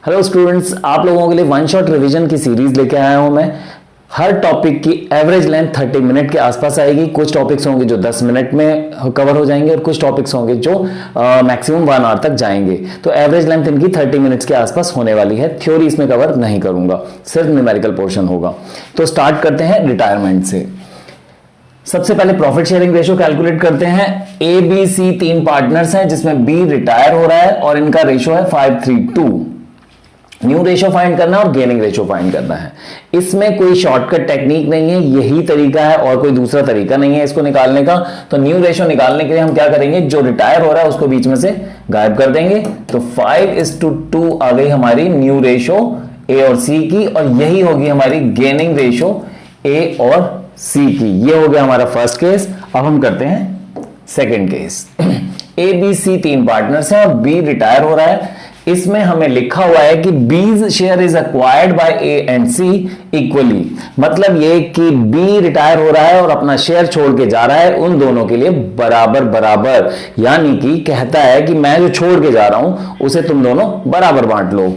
Hello students, आप लोगों के लिए वन शॉट रिवीजन की सीरीज लेके आया हूं मैं। हर टॉपिक की एवरेज लेंथ 30 मिनट के आसपास आएगी। कुछ टॉपिक्स होंगे जो 10 मिनट में कवर हो जाएंगे और कुछ टॉपिक्स होंगे जो मैक्सिमम 1 आवर तक जाएंगे। तो एवरेज लेंथ इनकी 30 मिनट्स के आसपास होने वाली है। थ्योरी इसमें कवर नहीं करूंगा, सिर्फ न्यूमेरिकल पोर्शन होगा। तो स्टार्ट करते हैं रिटायरमेंट से। सबसे पहले प्रॉफिट शेयरिंग रेशियो कैलकुलेट करते हैं। ए बी सी 3 पार्टनर्स हैं जिसमें बी रिटायर हो रहा है और इनका रेशियो है 5:3:2। न्यू रेशियो फाइंड करना है और गेनिंग रेशियो फाइंड करना है। इसमें कोई शॉर्टकट टेक्निक नहीं है, यही तरीका है और कोई दूसरा तरीका नहीं है इसको निकालने का। तो न्यू रेशियो निकालने के लिए हम क्या करेंगे, जो रिटायर हो रहा है उसको बीच में से गायब कर देंगे। तो 5:2 आ गई हमारी न्यू रेशियो ए और सी की, और यही होगी हमारी गेनिंग रेशियो ए और सी की। ये हो गया हमारा फर्स्ट केस। अब हम करते हैं second case. A B C 3 partners हैं और बी रिटायर हो रहा है। इसमें हमें लिखा हुआ है कि B's share is acquired by A and C equally. मतलब ये कि बी रिटायर हो रहा है और अपना शेयर छोड़ के जा रहा है उन दोनों के लिए बराबर बराबर। यानी कि कहता है कि मैं जो छोड़ के जा रहा हूं उसे तुम दोनों बराबर बांट लो।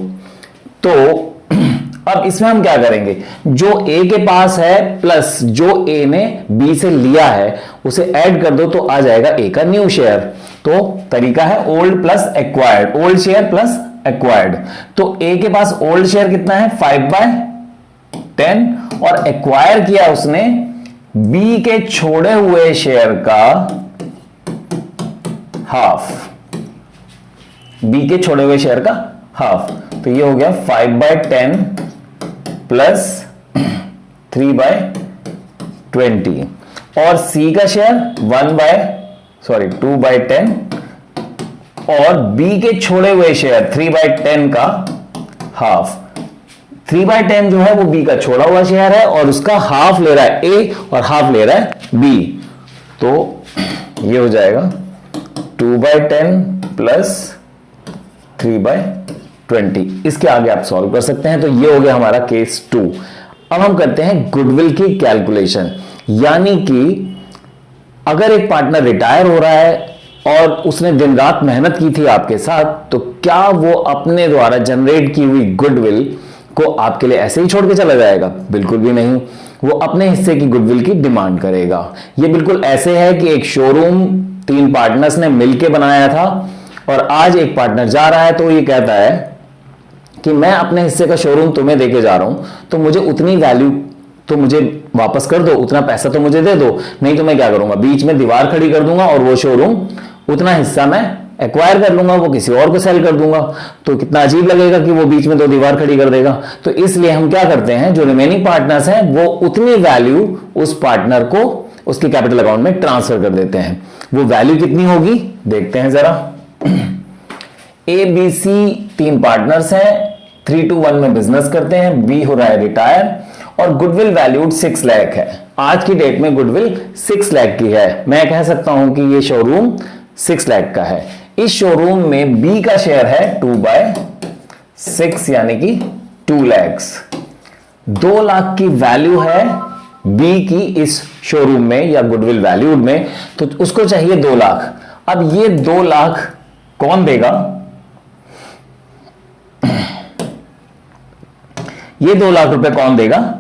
तो अब इसमें हम क्या करेंगे, जो ए के पास है प्लस जो ए ने बी से लिया है उसे ऐड कर दो तो आ जाएगा ए का न्यू शेयर। तो तरीका है old plus acquired, old share plus acquired. तो ए के पास ओल्ड शेयर कितना है 5/10 और एक्वायर किया उसने बी के छोड़े हुए शेयर का हाफ, बी के छोड़े हुए शेयर का हाफ। तो ये हो गया 5/10 प्लस 3/20 और सी का शेयर 2/10 और बी के छोड़े हुए शेयर 3/10 का हाफ। 3/10 जो है वो बी का छोड़ा हुआ शेयर है और उसका हाफ ले रहा है ए और हाफ ले रहा है बी। तो ये हो जाएगा 2/10 प्लस 3/20। इसके आगे आप सॉल्व कर सकते हैं। तो ये हो गया हमारा केस 2। अब हम करते हैं गुडविल की कैलकुलेशन। यानी कि अगर एक पार्टनर रिटायर हो रहा है और उसने दिन रात मेहनत की थी आपके साथ, तो क्या वो अपने द्वारा जनरेट की हुई गुडविल को आपके लिए ऐसे ही छोड़ के चला जाएगा? बिल्कुल भी नहीं। वो अपने हिस्से की गुडविल की डिमांड करेगा। ये बिल्कुल ऐसे है कि एक शोरूम 3 पार्टनर्स ने मिलकर बनाया था और आज एक पार्टनर जा रहा है तो ये कहता है कि मैं अपने हिस्से का शोरूम तुम्हें देके जा रहा हूं, तो मुझे उतनी वैल्यू तो मुझे वापस कर दो, उतना पैसा तो मुझे दे दो, नहीं तो मैं क्या करूंगा, बीच में दीवार खड़ी कर दूंगा और वो शोरूम उतना हिस्सा मैं एक्वायर कर लूंगा, वो किसी और को सेल कर दूंगा। तो कितना अजीब लगेगा कि वो बीच में 2 दीवार खड़ी कर देगा। तो इसलिए हम क्या करते हैं, जो रिमेनिंग पार्टनर्स हैं वो उतनी वैल्यू उस पार्टनर को उसके कैपिटल अकाउंट में ट्रांसफर कर देते हैं। वो वैल्यू कितनी होगी देखते हैं जरा। ए बी सी 3 पार्टनर्स हैं, 3-1 में बिजनेस करते हैं। बी हो रहा है रिटायर और गुडविल वैल्यूड 6 लाख है। आज की डेट में गुडविल 6 लाख की है। मैं कह सकता हूं कि ये शोरूम 6 लाख का है। इस शोरूम में बी का शेयर है 2/6 यानी कि 2 लाख। 2 लाख की वैल्यू है बी की इस शोरूम में या गुडविल वैल्यूड में, तो उसको चाहिए 2 लाख। अब ये 2 लाख कौन देगा? ये 2 लाख रुपए कौन देगा?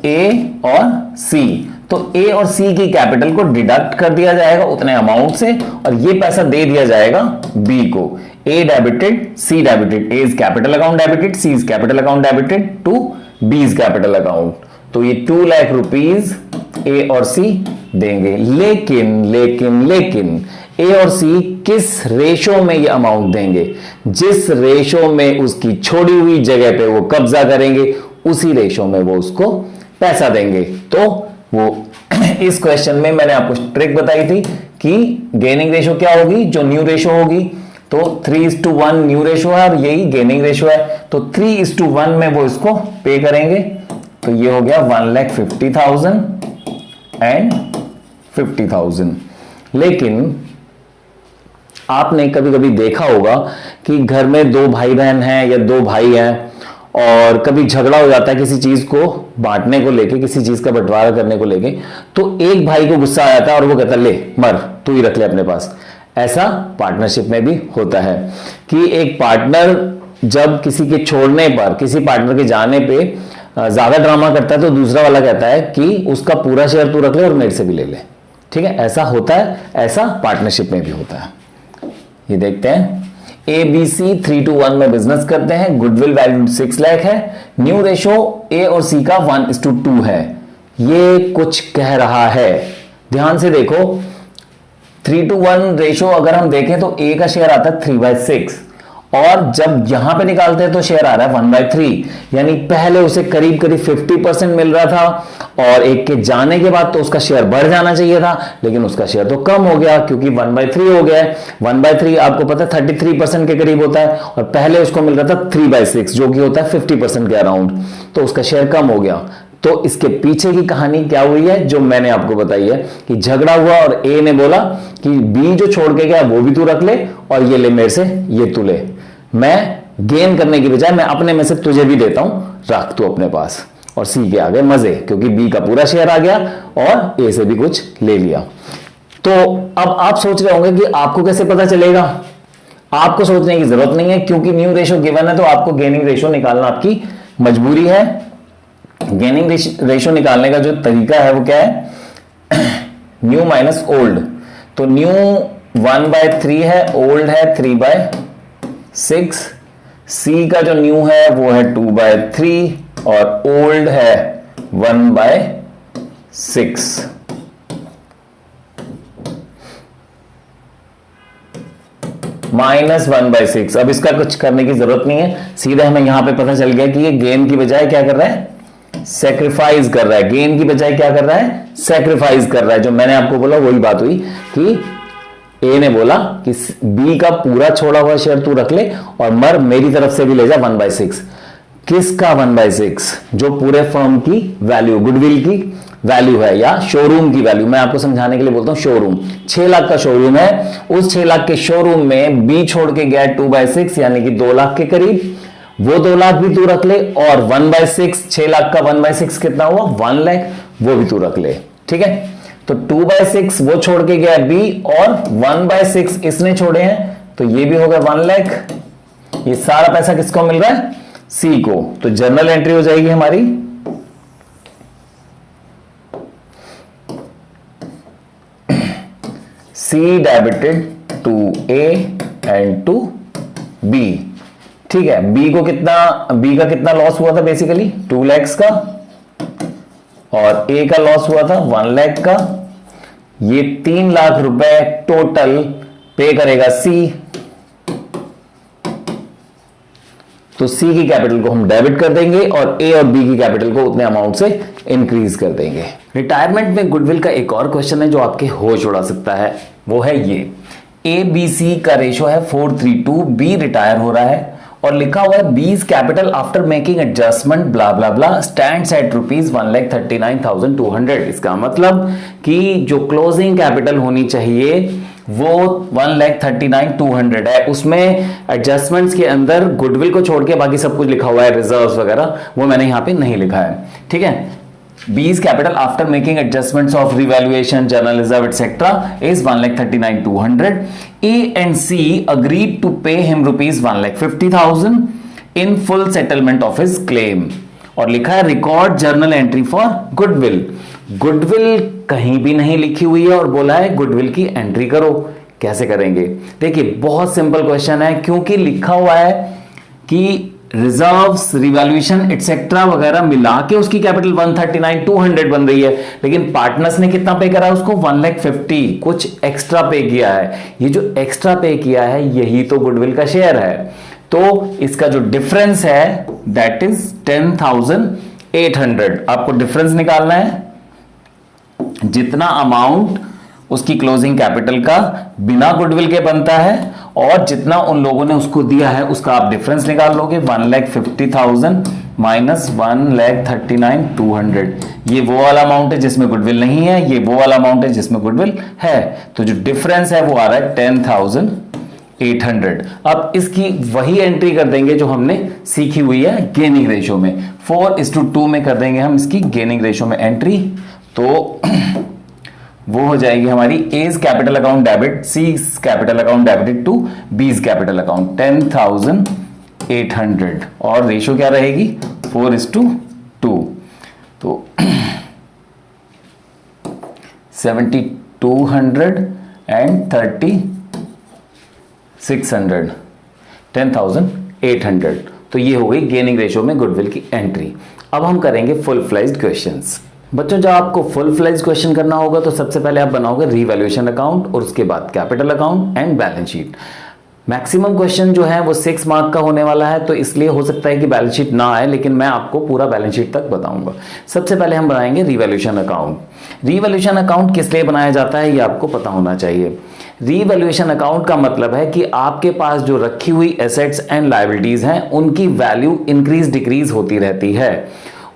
ए और सी। तो ए और सी की कैपिटल को डिडक्ट कर दिया जाएगा उतने अमाउंट से और ये पैसा दे दिया जाएगा बी को। A debited, C debited, A is capital account debited, C is capital account debited to B is capital account. तो ये 2 लाख रुपीज ए और सी देंगे। लेकिन ए और सी किस रेशो में ये अमाउंट देंगे? जिस रेशो में उसकी छोड़ी हुई जगह पे वो कब्जा करेंगे उसी रेशो में वो उसको पैसा देंगे। तो वो इस क्वेश्चन में मैंने आपको ट्रिक बताई थी कि गेनिंग रेशो क्या होगी, जो न्यू रेशो होगी। तो 3:1 न्यू रेशो है और यही गेनिंग रेशो है। तो 3:1 में वो इसको पे करेंगे। तो ये हो गया 1,50,000 एंड 50,000। लेकिन आपने कभी कभी देखा होगा कि घर में 2 भाई बहन हैं या 2 भाई हैं और कभी झगड़ा हो जाता है किसी चीज को बांटने को लेके, किसी चीज का बंटवारा करने को लेके। तो एक भाई को गुस्सा आ जाता है और वो कहता है ले मर, तू ही रख ले अपने पास। ऐसा पार्टनरशिप में भी होता है कि एक पार्टनर जब किसी के छोड़ने पर, किसी पार्टनर के जाने पे ज्यादा ड्रामा करता है तो दूसरा वाला कहता है कि उसका पूरा शेयर तू रख ले और मेरे से भी ले ले। ठीक है, ऐसा होता है, ऐसा पार्टनरशिप में भी होता है। ये देखते हैं, ABC 3:1 में बिजनेस करते हैं, गुडविल वैल्यू 6 लाख है, न्यू रेशो A और C का 1:2 है। ये कुछ कह रहा है, ध्यान से देखो। 3:1 रेशो अगर हम देखें तो A का शेयर आता है 3/6 और जब यहां पे निकालते हैं तो शेयर आ रहा है 1/3, यानी पहले उसे करीब करीब 50% मिल रहा था और एक के जाने के बाद तो उसका शेयर बढ़ जाना चाहिए था, लेकिन उसका शेयर तो कम हो गया क्योंकि 1/3 हो गया है। 1/3 आपको पता है 33% के करीब होता है और पहले उसको मिल रहा था 3/6 जो कि होता है 50% के अराउंड, तो उसका शेयर कम हो गया। तो इसके पीछे की कहानी क्या हुई है जो मैंने आपको बताई है कि झगड़ा हुआ और ए ने बोला कि बी जो छोड़ के गया वो भी तू रख ले और ये ले मेरे से, ये तू ले, मैं गेन करने की बजाय मैं अपने में से तुझे भी देता हूं, रख तू अपने पास। और सी के आ गए मजे क्योंकि बी का पूरा शेयर आ गया और ए से भी कुछ ले लिया। तो अब आप सोच रहे होंगे कि आपको कैसे पता चलेगा। आपको सोचने की जरूरत नहीं है क्योंकि न्यू रेशो गिवन है तो आपको गेनिंग रेशो निकालना आपकी मजबूरी है। गेनिंग रेशो निकालने का जो तरीका है वो क्या है, न्यू माइनस ओल्ड। तो न्यू 1/3 है, ओल्ड है 3/6, सी का जो न्यू है वो है 2/3 और ओल्ड है 1/6। -1/6। अब इसका कुछ करने की जरूरत नहीं है, सीधे हमें यहां पे पता चल गया कि ये गेन की बजाय क्या कर रहा है, सैक्रिफाइस कर रहा है। गेन की बजाय क्या कर रहा है, सैक्रिफाइस कर रहा है। जो मैंने आपको बोला वही बात हुई कि ए ने बोला कि बी का पूरा छोड़ा हुआ शेयर तू रख ले और मर मेरी तरफ से भी ले जा 1/6। किसका 1/6? जो पूरे फर्म की वैल्यू, गुडविल की वैल्यू है या शोरूम की वैल्यू। मैं आपको समझाने के लिए बोलता हूं शोरूम। 6 लाख का शोरूम है, उस 6 लाख के शोरूम में बी छोड़ के गया 2/6 यानी कि 2 लाख के करीब, वो 2 लाख भी तू रख ले और 1/6, 6 लाख का 1/6 कितना हुआ, 1 लाख, वो भी तू रख ले। ठीक है, तो 2/6 वो छोड़ के गया बी और 1/6 इसने छोड़े हैं तो ये भी होगा 1 लाख। ये सारा पैसा किसको मिल रहा है, सी को। तो जर्नल एंट्री हो जाएगी हमारी C debited to A and to B. ठीक है, बी का कितना लॉस हुआ था, बेसिकली 2 लाख का, और ए का लॉस हुआ था 1 लाख का। ये 3 लाख रुपए टोटल पे करेगा सी। तो सी की कैपिटल को हम डेबिट कर देंगे और ए और बी की कैपिटल को उतने अमाउंट से इंक्रीज कर देंगे। रिटायरमेंट में गुडविल का एक और क्वेश्चन है जो आपके होश उड़ा सकता है, वो है ये, ए बी सी का रेशो है 4:3, बी रिटायर हो रहा है और लिखा हुआ है बीज कैपिटल आफ्टर मेकिंग एडजस्टमेंट ब्ला ब्ला ब्ला स्टैंड्स एट ₹1,39,200। इसका मतलब कि जो क्लोजिंग कैपिटल होनी चाहिए वो 1,39,200 है। उसमें एडजस्टमेंट्स के अंदर गुडविल को छोड़ के बाकी सब कुछ लिखा हुआ है, रिजर्व्स वगैरह, वो मैंने यहां पे नहीं लिखा है। ठीक है, B's capital after making adjustments of revaluation, journal reserve, etc. is 1,39,200. A and C agreed to pay him ₹1,50,000 in full settlement of his claim. और लिखा है record journal entry for goodwill. Goodwill कहीं भी नहीं लिखी हुई है और बोला है गुडविल की एंट्री करो। कैसे करेंगे? देखिए बहुत सिंपल क्वेश्चन है, क्योंकि लिखा हुआ है कि रिजर्व्स, रिवैल्यूएशन एटसेट्रा वगैरह मिला के उसकी कैपिटल 139,200 बन रही है, लेकिन पार्टनर्स ने कितना पे करा है उसको 1,50,000, कुछ एक्स्ट्रा पे किया है। ये जो एक्स्ट्रा पे किया है यही तो गुडविल का शेयर है। तो इसका जो डिफरेंस है दैट इज 10,800। आपको डिफरेंस निकालना है, जितना अमाउंट उसकी क्लोजिंग कैपिटल का बिना गुडविल के बनता है और जितना उन लोगों ने उसको दिया है उसका आप डिफरेंस निकाल लोगे। 1,50,000 माइनस 1,39,200, ये वो वाला अमाउंट है जिसमें गुडविल नहीं है, ये वो वाला अमाउंट है जिसमें गुडविल है। तो जो डिफरेंस है वो आ रहा है 10,800। अब इसकी वही एंट्री कर देंगे जो हमने सीखी हुई है गेनिंग रेशियो में, 4:2 में कर देंगे हम इसकी गेनिंग रेशियो में एंट्री। तो वो हो जाएगी हमारी A's capital account debit, C's capital account debited to B's capital account 10,000 800 और रेशो क्या रहेगी 4:2। तो 7200 एंड 3600 10,800। तो ये हो गई गेनिंग रेशियो में गुडविल की एंट्री। अब हम करेंगे फुल फ्लेज्ड क्वेश्चंस। बच्चों जब आपको फुल फ्लेज्ड क्वेश्चन करना होगा तो सबसे पहले आप बनाओगे रीवैल्यूएशन अकाउंट और उसके बाद capital account and balance sheet. Maximum question जो है वो 6 मार्क का होने वाला है, तो इसलिए हो सकता है कि बैलेंस शीट ना आए, लेकिन मैं आपको पूरा बैलेंस शीट तक बताऊंगा। सबसे पहले हम बनाएंगे रीवैल्यूएशन अकाउंट। रीवैल्यूएशन अकाउंट किस लिए बनाया जाता है ये आपको पता होना चाहिए। रीवैल्यूएशन अकाउंट का मतलब है कि आपके पास जो रखी हुई एसेट्स एंड लायबिलिटीज हैं उनकी वैल्यू इंक्रीज डिक्रीज होती रहती है।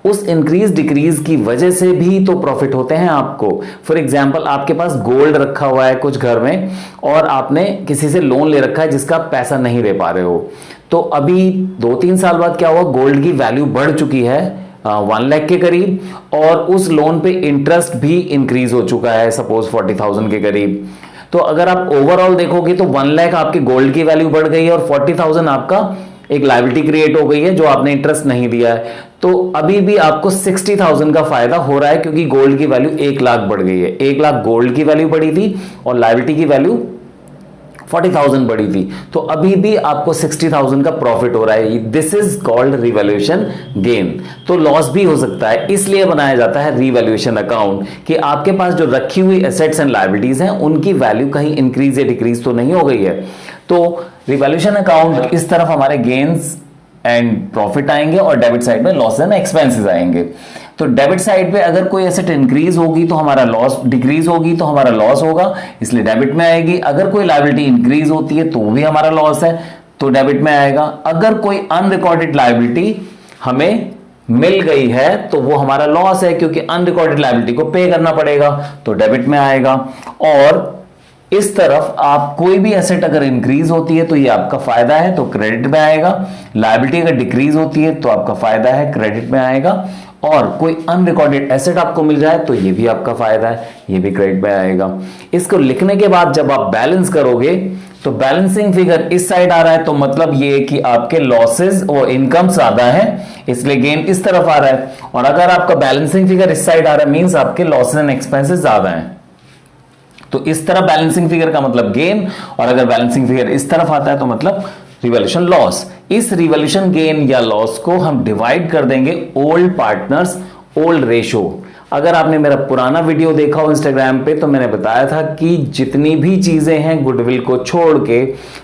उस इंक्रीज डिक्रीज की वजह से भी तो प्रॉफिट होते हैं आपको। फॉर एग्जाम्पल आपके पास गोल्ड रखा हुआ है कुछ घर में और आपने किसी से लोन ले रखा है जिसका पैसा नहीं दे पा रहे हो, तो अभी 2-3 साल बाद क्या हुआ, गोल्ड की वैल्यू बढ़ चुकी है 1 लाख के करीब, और उस लोन पे इंटरेस्ट भी इंक्रीज हो चुका है सपोज 40,000 के करीब। तो अगर आप ओवरऑल देखोगे तो 1 लाख आपके गोल्ड की वैल्यू बढ़ गई है और 40,000 आपका एक लायबिलिटी क्रिएट हो गई है जो आपने इंटरेस्ट नहीं दिया है। तो अभी भी आपको 60,000 का फायदा हो रहा है क्योंकि गोल्ड की वैल्यू 1 लाख बढ़ गई है। 1 लाख गोल्ड की वैल्यू बढ़ी थी और लायबिलिटी की वैल्यू 40,000 बढ़ी थी, तो अभी भी आपको 60,000 का प्रॉफिट हो रहा है। This is called revaluation gain. तो लॉस भी हो सकता है, इसलिए बनाया जाता है रिवैल्यूएशन अकाउंट कि आपके पास जो रखी हुई एसेट्स एंड लायबिलिटीज हैं उनकी वैल्यू कहीं इंक्रीज या डिक्रीज तो नहीं हो गई है। तो रिवैल्यूएशन अकाउंट इस तरफ हमारे गेन्स एंड प्रॉफिट आएंगे और डेबिट साइड में लॉस एंड एक्सपेंसेस आएंगे। तो डेबिट साइड पे अगर कोई एसेट इंक्रीज होगी तो हमारा लॉस, डिक्रीज होगी तो हमारा लॉस होगा, इसलिए डेबिट में आएगी। अगर कोई लायबिलिटी इंक्रीज होती है तो भी हमारा लॉस है तो डेबिट में आएगा। अगर कोई अनरिकॉर्डेड लायबिलिटी हमें मिल गई है तो वो हमारा लॉस है क्योंकि अनरिकॉर्डेड लायबिलिटी को पे करना पड़ेगा, तो डेबिट में आएगा। और इस तरफ आप कोई भी एसेट अगर इंक्रीज होती है तो ये आपका फायदा है तो क्रेडिट में आएगा, लायबिलिटी अगर डिक्रीज होती है तो आपका फायदा है क्रेडिट में आएगा, और कोई अनरिकॉर्डेड एसेट आपको मिल जाए तो ये भी आपका फायदा है, ये भी क्रेडिट में आएगा। इसको लिखने के बाद जब आप बैलेंस करोगे तो बैलेंसिंग फिगर इस साइड आ रहा है, तो मतलब ये कि आपके लॉसेस और इनकम ज्यादा है इसलिए गेन इस तरफ आ रहा है, और अगर आपका बैलेंसिंग फिगर इस साइड आ रहा है मींस आपके लॉसेस एंड एक्सपेंसेस ज्यादा हैं। तो इस तरफ बैलेंसिंग फिगर का मतलब गेन, और अगर बैलेंसिंग फिगर इस तरफ आता है तो मतलब रिवैल्यूएशन लॉस। इस रिवैल्यूएशन गेन या लॉस को हम डिवाइड कर देंगे ओल्ड पार्टनर्स ओल्ड रेशो। अगर आपने मेरा पुराना वीडियो देखा हो इंस्टाग्राम पे तो मैंने बताया था कि जितनी भी चीजें हैं गुडविल को छोड़ के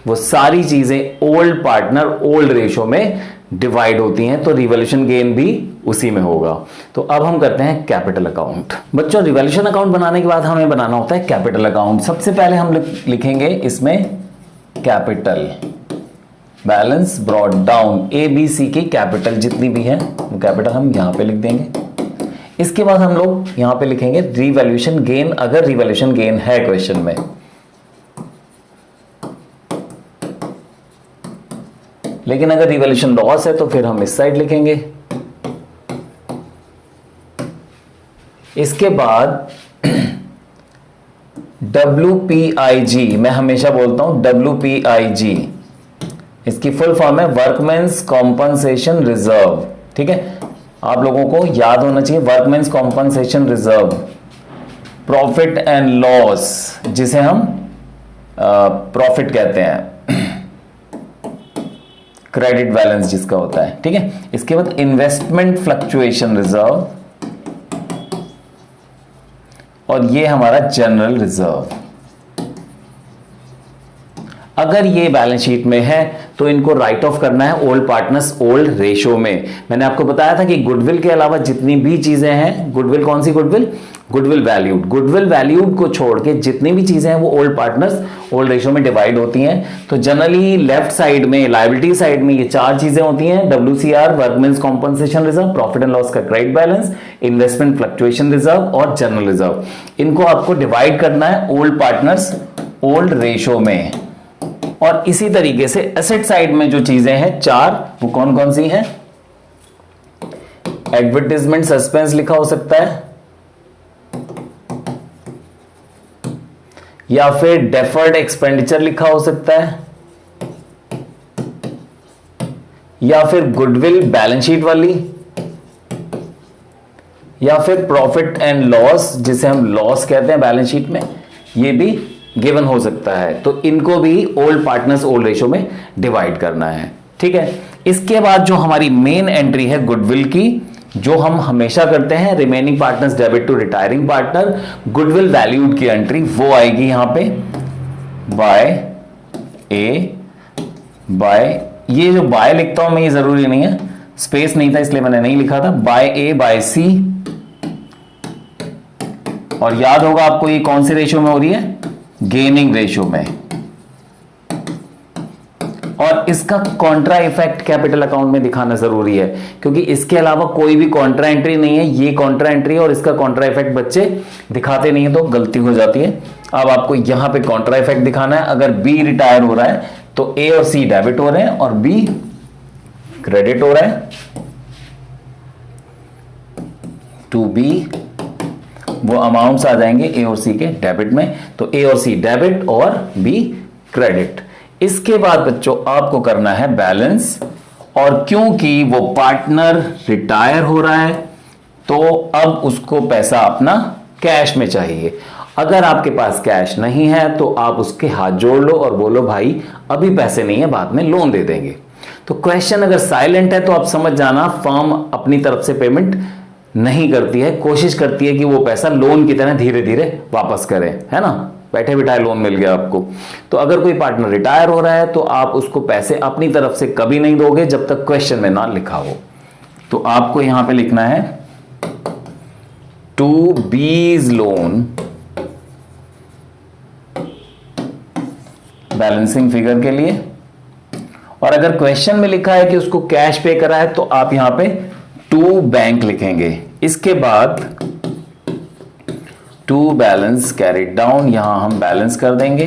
वो सारी चीजें ओल्ड पार्टनर ओल्ड रेशो में डिवाइड होती हैं, तो रिवैल्यूएशन गेन भी उसी में होगा। तो अब हम करते हैं कैपिटल अकाउंट। बच्चों रिवैल्यूएशन अकाउंट बनाने के बाद हमें बनाना होता है कैपिटल अकाउंट। सबसे पहले हम लिखेंगे इसमें capital balance brought down, ABC की कैपिटल जितनी भी है वो कैपिटल हम यहां पे लिख देंगे। इसके बाद हम लोग यहां पे लिखेंगे रिवैल्यूएशन गेन, अगर रिवैल्यूएशन गेन है क्वेश्चन में। लेकिन अगर रिवैल्यूएशन लॉस है तो फिर हम इस साइड लिखेंगे। इसके बाद WPIG, मैं हमेशा बोलता हूं WPIG, इसकी फुल फॉर्म है वर्कमेंस कॉम्पनसेशन रिजर्व। ठीक है, आप लोगों को याद होना चाहिए workmen's compensation reserve. Profit and loss जिसे हम प्रॉफिट कहते हैं, क्रेडिट बैलेंस जिसका होता है। ठीक है, इसके बाद इन्वेस्टमेंट फ्लक्चुएशन रिजर्व, और ये हमारा जनरल रिजर्व। अगर ये बैलेंस शीट में है तो इनको राइट ऑफ करना है ओल्ड पार्टनर्स ओल्ड रेशो में। मैंने आपको बताया था कि गुडविल के अलावा जितनी भी चीजें हैं, गुडविल कौन सी goodwill, goodwill valued, goodwill valued को छोड़ के जितनी भी चीजें हैं वो ओल्ड पार्टनर्स ओल्ड रेशो में डिवाइड होती हैं। तो जनरली लेफ्ट साइड में लायबिलिटी साइड में ये 4 चीजें होती हैं, WCR workmen's compensation reserve, profit and loss का credit balance, investment fluctuation reserve और जनरल रिजर्व। इनको आपको डिवाइड करना है ओल्ड पार्टनर्स ओल्ड रेशो में। और इसी तरीके से एसेट साइड में जो चीजें हैं 4, वो कौन कौन सी हैं, एडवर्टाइजमेंट सस्पेंस लिखा हो सकता है, या फिर डेफर्ड एक्सपेंडिचर लिखा हो सकता है, या फिर गुडविल बैलेंस शीट वाली, या फिर प्रॉफिट एंड लॉस जिसे हम लॉस कहते हैं बैलेंस शीट में, ये भी गिवन हो सकता है। तो इनको भी ओल्ड पार्टनर्स ओल्ड रेशो में डिवाइड करना है, ठीक है। इसके बाद जो हमारी मेन एंट्री है गुडविल की, जो हम हमेशा करते हैं, remaining partners debit to retiring partner, goodwill valued की एंट्री वो आएगी यहां पे बाय ए बाय, ये जो बाय लिखता हूं मैं ये जरूरी नहीं है, स्पेस नहीं था इसलिए मैंने नहीं लिखा था, बाय ए बाय सी। और याद होगा आपको ये कौन से रेशियो में हो रही है, गेनिंग रेशियो में। और इसका कॉन्ट्रा इफेक्ट कैपिटल अकाउंट में दिखाना जरूरी है, क्योंकि इसके अलावा कोई भी कॉन्ट्रा एंट्री नहीं है, ये कॉन्ट्रा एंट्री है और इसका कॉन्ट्रा इफेक्ट बच्चे दिखाते नहीं है तो गलती हो जाती है। अब आपको यहां पे कॉन्ट्रा इफेक्ट दिखाना है। अगर बी रिटायर हो रहा है तो ए और सी डेबिट हो रहे हैं और बी क्रेडिट हो रहा है, टू बी वो अमाउंट्स आ जाएंगे ए और सी के डेबिट में, तो ए और सी डेबिट और बी क्रेडिट। इसके बाद बच्चों आपको करना है बैलेंस, और क्योंकि वो पार्टनर रिटायर हो रहा है तो अब उसको पैसा अपना कैश में चाहिए। अगर आपके पास कैश नहीं है तो आप उसके हाथ जोड़ लो और बोलो भाई अभी पैसे नहीं है, बाद में लोन दे देंगे। तो क्वेश्चन अगर साइलेंट है तो आप समझ जाना फर्म अपनी तरफ से पेमेंट नहीं करती है, कोशिश करती है कि वो पैसा लोन की तरह धीरे धीरे वापस करे, है ना, बैठे बिठाए लोन मिल गया आपको। तो अगर कोई पार्टनर रिटायर हो रहा है तो आप उसको पैसे अपनी तरफ से कभी नहीं दोगे जब तक क्वेश्चन में ना लिखा हो। तो आपको यहां पे लिखना है टू बीज लोन बैलेंसिंग फिगर के लिए, और अगर क्वेश्चन में लिखा है कि उसको कैश पे करा है तो आप यहां पे टू बैंक लिखेंगे। इसके बाद टू बैलेंस कैरिड डाउन, यहां हम बैलेंस कर देंगे,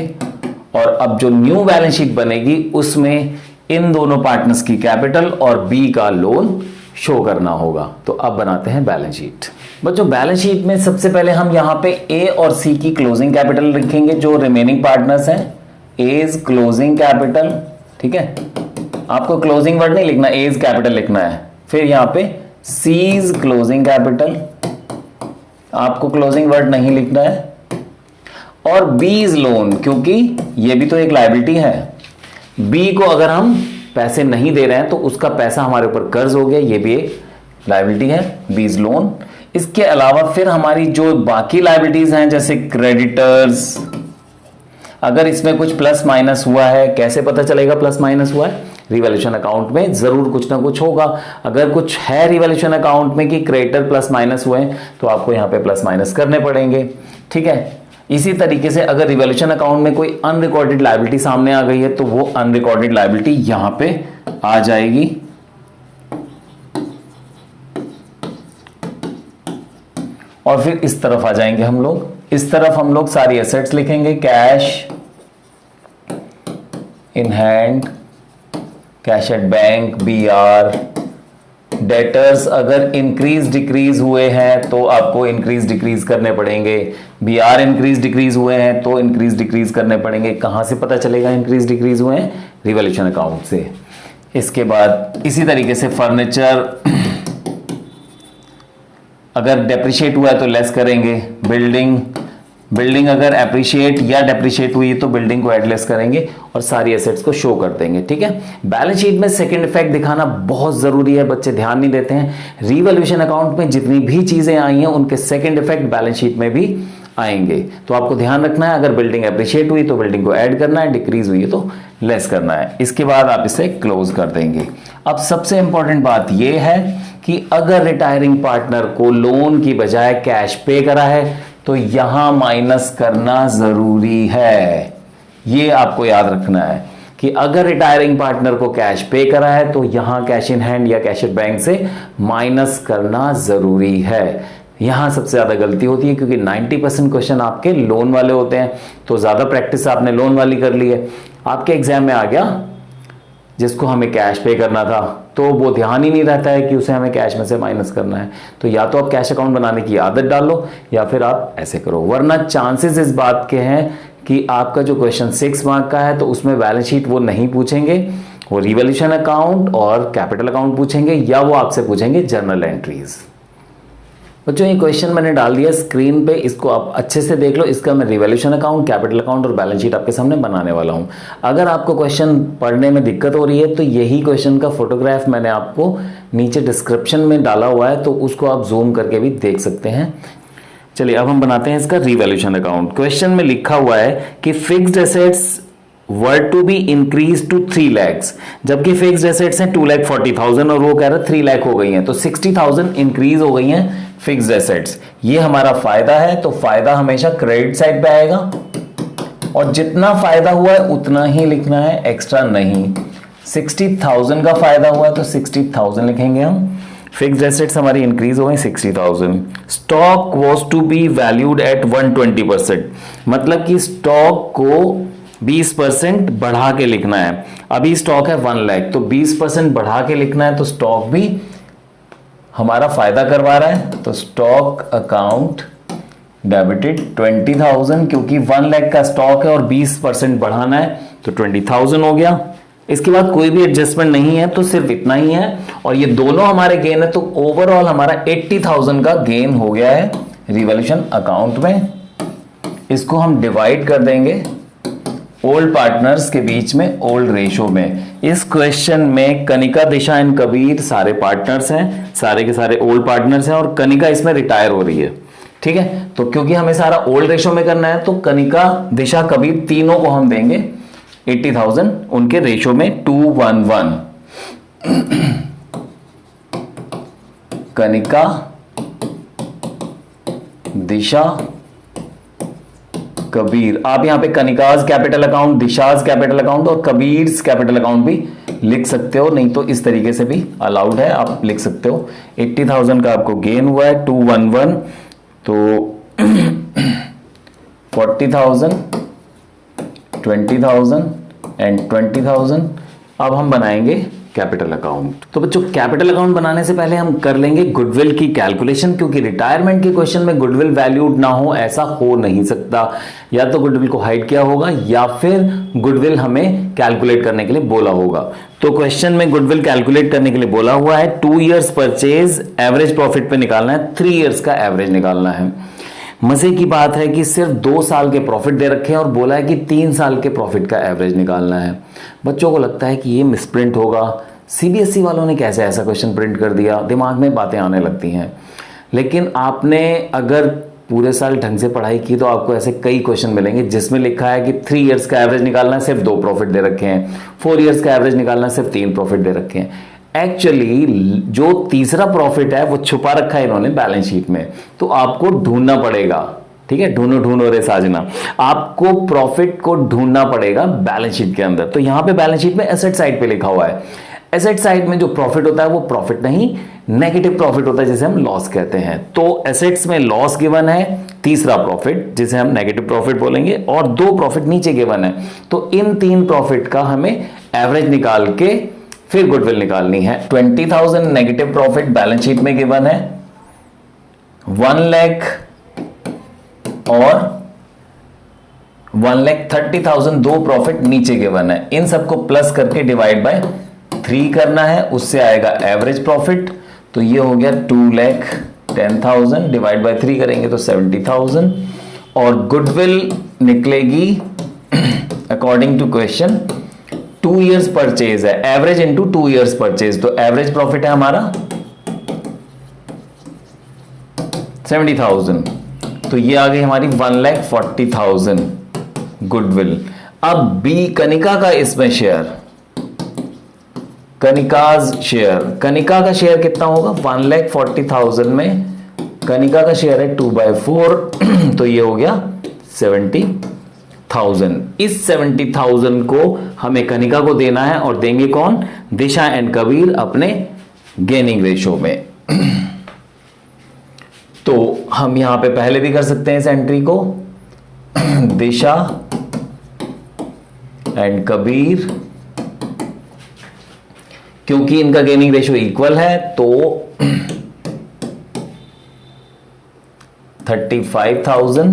और अब जो न्यू बैलेंस शीट बनेगी उसमें इन दोनों पार्टनर्स की कैपिटल और बी का लोन शो करना होगा। तो अब बनाते हैं बैलेंस शीट। बच्चों बैलेंस शीट में सबसे पहले हम यहां पे ए और सी की क्लोजिंग कैपिटल लिखेंगे, जो रिमेनिंग पार्टनर्स हैं, एज क्लोजिंग कैपिटल, ठीक है। आपको क्लोजिंग वर्ड नहीं लिखना, एज कैपिटल लिखना है। फिर यहां पे सीज क्लोजिंग कैपिटल, आपको क्लोजिंग वर्ड नहीं लिखना है, और बीज लोन, क्योंकि ये भी तो एक लायबिलिटी है। बी को अगर हम पैसे नहीं दे रहे हैं तो उसका पैसा हमारे ऊपर कर्ज हो गया, ये भी एक लायबिलिटी है, बीज लोन। इसके अलावा फिर हमारी जो बाकी लायबिलिटीज हैं जैसे क्रेडिटर्स, अगर इसमें कुछ प्लस माइनस हुआ है, कैसे पता चलेगा प्लस माइनस हुआ है, रिवैल्यूएशन अकाउंट में जरूर कुछ ना कुछ होगा। अगर कुछ है रिवैल्यूएशन अकाउंट में कि क्रेडिटर प्लस माइनस हुए तो आपको यहां पे प्लस माइनस करने पड़ेंगे, ठीक है। इसी तरीके से अगर रिवैल्यूएशन अकाउंट में कोई अनरिकॉर्डेड लायबिलिटी सामने आ गई है तो वो अनरिकॉर्डेड लायबिलिटी यहां पे आ जाएगी, और फिर इस तरफ आ जाएंगे हम लोग। इस तरफ हम लोग सारी एसेट्स लिखेंगे, cash in hand, cash at bank, BR, debtors अगर इंक्रीज डिक्रीज हुए हैं तो आपको इंक्रीज डिक्रीज करने पड़ेंगे, बीआर इंक्रीज डिक्रीज हुए हैं तो इंक्रीज डिक्रीज करने पड़ेंगे। कहां से पता चलेगा इंक्रीज डिक्रीज हुए हैं, रिवैल्यूएशन अकाउंट से। इसके बाद इसी तरीके से फर्नीचर अगर डेप्रिशिएट हुआ है तो लेस करेंगे, बिल्डिंग अगर एप्रिशिएट या डेप्रिशिएट हुई तो बिल्डिंग को एडलेस करेंगे और सारी एसेट्स को शो कर देंगे, ठीक है। बैलेंस शीट में सेकंड इफेक्ट दिखाना बहुत जरूरी है, बच्चे ध्यान नहीं देते हैं। रिवैल्यूएशन अकाउंट में जितनी भी चीजें आई हैं उनके सेकंड इफेक्ट बैलेंस शीट में भी आएंगे, तो आपको ध्यान रखना है। अगर बिल्डिंग एप्रिशिएट हुई तो बिल्डिंग को ऐड करना है, डिक्रीज हुई है तो लेस करना है। इसके बाद आप इसे क्लोज कर देंगे। अब सबसे इंपॉर्टेंट बात यह है कि अगर रिटायरिंग पार्टनर को लोन की बजाय कैश पे करा है तो यहां माइनस करना जरूरी है। यह आपको याद रखना है कि अगर रिटायरिंग पार्टनर को कैश पे करा है तो यहां कैश इन हैंड या कैश एट बैंक से माइनस करना जरूरी है। यहां सबसे ज्यादा गलती होती है क्योंकि 90% क्वेश्चन आपके लोन वाले होते हैं, तो ज्यादा प्रैक्टिस आपने लोन वाली कर ली है। आपके एग्जाम में आ गया जिसको हमें कैश पे करना था तो वो ध्यान ही नहीं रहता है कि उसे हमें कैश में से माइनस करना है, तो या तो आप कैश अकाउंट बनाने की आदत डालो या फिर आप ऐसे करो, वरना चांसेस इस बात के हैं कि आपका जो क्वेश्चन 6 मार्क का है तो उसमें बैलेंस शीट वो नहीं पूछेंगे, वो रिवॉल्यूशन अकाउंट और कैपिटल अकाउंट पूछेंगे, या वो आपसे पूछेंगे जर्नल एंट्रीज। बच्चों ये क्वेश्चन मैंने डाल दिया स्क्रीन पे, इसको आप अच्छे से देख लो। इसका मैं रिवॉल्यूशन अकाउंट, कैपिटल अकाउंट और बैलेंस शीट आपके सामने बनाने वाला हूं। अगर आपको क्वेश्चन पढ़ने में दिक्कत हो रही है तो यही क्वेश्चन का फोटोग्राफ मैंने आपको नीचे डिस्क्रिप्शन में डाला हुआ है, तो उसको आप जूम करके भी देख सकते हैं। चलिए अब हम बनाते हैं इसका रिवॉल्यूशन अकाउंट। क्वेश्चन में लिखा हुआ है कि fixed assets were to be increase to 3 lakhs, जबकि फिक्स्ड एसेट्स हैं 2,40,000 और वो कह रहा है 3 लाख हो गई हैं, तो 60,000 इंक्रीज हो गई हैं फिक्स्ड एसेट्स। ये हमारा फायदा है, तो फायदा हमेशा क्रेडिट साइड पे आएगा और जितना फायदा हुआ है उतना ही लिखना है, एक्स्ट्रा नहीं। 60,000 का फायदा हुआ है तो 60,000 लिखेंगे हम। फिक्स्ड एसेट्स हमारी इंक्रीज हो गई 60,000। Stock was to be valued at 120%, मतलब कि स्टॉक को 20% बढ़ा के लिखना है। अभी स्टॉक है 1 लाख, तो 20% बढ़ा के लिखना है, तो स्टॉक भी हमारा फायदा करवा रहा है, तो स्टॉक अकाउंट डेबिटेड 20,000, क्योंकि 1 लाख का स्टॉक है और 20% बढ़ाना है तो 20,000 हो गया। इसके बाद कोई भी एडजस्टमेंट नहीं है, तो सिर्फ इतना ही है, और ये दोनों हमारे गेन है, तो ओवरऑल हमारा 80,000 का गेन हो गया है रिवॉल्यूशन अकाउंट में। इसको हम डिवाइड कर देंगे ओल्ड पार्टनर्स के बीच में ओल्ड रेशो में। इस क्वेश्चन में कनिका, दिशा एंड कबीर सारे पार्टनर्स हैं, सारे के सारे ओल्ड पार्टनर्स हैं, और कनिका इसमें रिटायर हो रही है। ठीक है, तो क्योंकि हमें सारा ओल्ड रेशो में करना है, तो कनिका, दिशा, कबीर तीनों को हम देंगे 80,000 उनके रेशो में 2:1:1। कनिका, दिशा, कबीर। आप यहां पे Kanika's capital account, Disha's capital account और कबीर्स कैपिटल अकाउंट भी लिख सकते हो, नहीं तो इस तरीके से भी अलाउड है, आप लिख सकते हो। 80,000 का आपको गेन हुआ है 2:1:1, तो 40,000, 20,000 एंड 20,000। अब हम बनाएंगे कैपिटल अकाउंट। तो बच्चों कैपिटल अकाउंट बनाने से पहले हम कर लेंगे गुडविल की कैलकुलेशन, क्योंकि रिटायरमेंट के क्वेश्चन में गुडविल वैल्यूड ना हो ऐसा हो नहीं सकता। या तो गुडविल को हाइड किया होगा या फिर गुडविल हमें कैलकुलेट करने के लिए बोला होगा। तो क्वेश्चन में गुडविल कैलकुलेट करने के लिए बोला हुआ है 2 years परचेज एवरेज प्रॉफिट पे निकालना है, 3 years का एवरेज निकालना है। मजे की बात है कि सिर्फ 2 साल के प्रॉफिट दे रखे हैं और बोला है कि 3 साल के प्रॉफिट का एवरेज निकालना है। बच्चों को लगता है कि ये मिसप्रिंट होगा, सीबीएसई वालों ने कैसे ऐसा क्वेश्चन प्रिंट कर दिया, दिमाग में बातें आने लगती हैं। लेकिन आपने अगर पूरे साल ढंग से पढ़ाई की तो आपको ऐसे कई क्वेश्चन मिलेंगे जिसमें लिखा है कि 3 years का एवरेज निकालना है, सिर्फ 2 प्रॉफिट दे रखे हैं, 4 years का एवरेज निकालना है, सिर्फ 3 प्रॉफिट दे रखे हैं। एक्चुअली जो तीसरा प्रॉफिट है वो छुपा रखा है इन्होंने बैलेंस शीट में, तो आपको ढूंढना पड़ेगा। ठीक है, ढूंढो ढूंढो रे साजना, आपको प्रॉफिट को ढूंढना पड़ेगा बैलेंस शीट के अंदर। तो यहां पे बैलेंस शीट में एसेट साइड पे लिखा हुआ है, एसेट साइड में जो प्रॉफिट होता है वो प्रॉफिट नहीं, नेगेटिव प्रॉफिट होता है जिसे हम लॉस कहते हैं। तो एसेट्स में लॉस गिवन है, तीसरा प्रॉफिट जिसे हम नेगेटिव प्रॉफिट बोलेंगे, और 2 प्रॉफिट नीचे गिवन है। तो इन 3 प्रॉफिट का हमें एवरेज निकाल के फिर गुडविल निकालनी है। 20,000 नेगेटिव प्रॉफिट बैलेंस शीट में गिवन है, 1 लाख और 1,30,000 2 प्रॉफिट नीचे गिवन है। इन सबको प्लस करके डिवाइड बाय 3 करना है, उससे आएगा एवरेज प्रॉफिट। तो ये हो गया 2,10,000 डिवाइड बाय 3 करेंगे तो 70,000, और गुडविल निकलेगी according to question 2 years purchase है, एवरेज इंटू 2 years परचेज, तो एवरेज प्रॉफिट है हमारा 70,000, तो ये आ गई हमारी 1,40,000 गुडविल। अब बी कनिका का इसमें शेयर, कनिकाज शेयर, कनिका का शेयर कितना होगा 1,40,000 में, कनिका का शेयर है 2/4 तो ये हो गया 70,000। इस 70,000 को हमें कनिका को देना है, और देंगे कौन, दिशा एंड कबीर अपने गेनिंग रेशो में। तो हम यहां पे पहले भी कर सकते हैं इस एंट्री को, दिशा एंड कबीर, क्योंकि इनका गेनिंग रेशो इक्वल है तो 35,000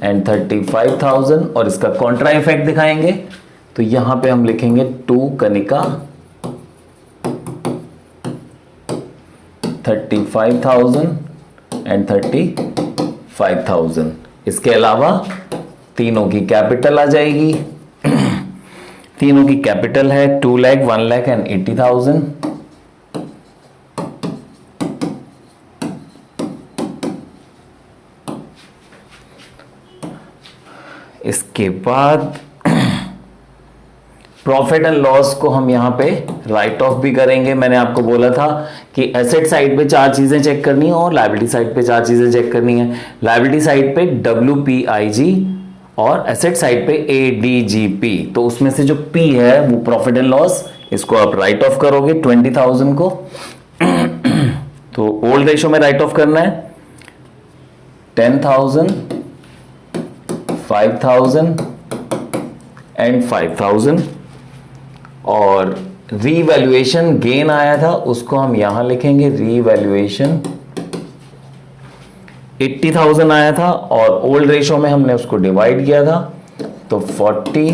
एंड 35,000, और इसका कॉन्ट्रा इफेक्ट दिखाएंगे तो यहां पे हम लिखेंगे 2 कनिका 35,000 एंड 35,000। इसके अलावा तीनों की कैपिटल आ जाएगी। तीनों की कैपिटल है 2 लाख, 1 लाख एंड 80,000। इसके बाद प्रॉफिट एंड लॉस को हम यहां पे राइट ऑफ भी करेंगे। मैंने आपको बोला था कि एसेट साइड पे 4 चीजें चेक करनी है और लायबिलिटी साइड पे 4 चीजें चेक करनी है। लायबिलिटी साइड पे WPIG और एसेट साइड पे ADGP। तो उसमें से जो P है वो प्रॉफिट एंड लॉस, इसको आप राइट ऑफ करोगे 20,000 को। तो ओल्ड रेशो में राइट ऑफ करना है 10,000, 5,000 एंड 5,000। और रीवैल्यूएशन गेन आया था उसको हम यहां लिखेंगे, रीवैल्यूएशन 80,000 आया था और ओल्ड रेशो में हमने उसको डिवाइड किया था, तो 40,